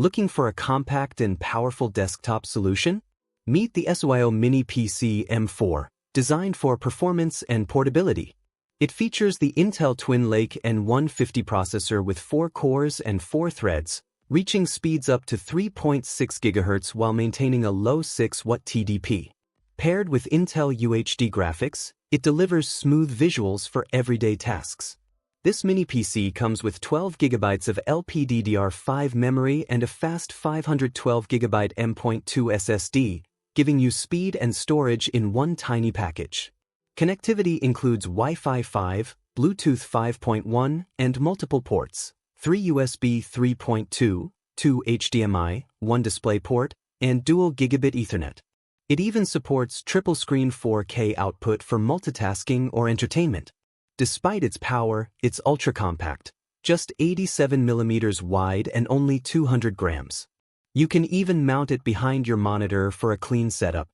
Looking for a compact and powerful desktop solution? Meet the SOYO Mini PC M4, designed for performance and portability. It features the Intel Twin Lake N150 processor with 4 cores and 4 threads, reaching speeds up to 3.6 GHz while maintaining a low 6-watt TDP. Paired with Intel UHD Graphics, it delivers smooth visuals for everyday tasks. This mini PC comes with 12GB of LPDDR5 memory and a fast 512GB M.2 SSD, giving you speed and storage in one tiny package. Connectivity includes Wi-Fi 5, Bluetooth 5.1, and multiple ports: 3 USB 3.2, 2 HDMI, 1 DisplayPort, and dual Gigabit Ethernet. It even supports triple-screen 4K output for multitasking or entertainment. Despite its power, it's ultra-compact, just 87mm wide and only 200 grams. You can even mount it behind your monitor for a clean setup,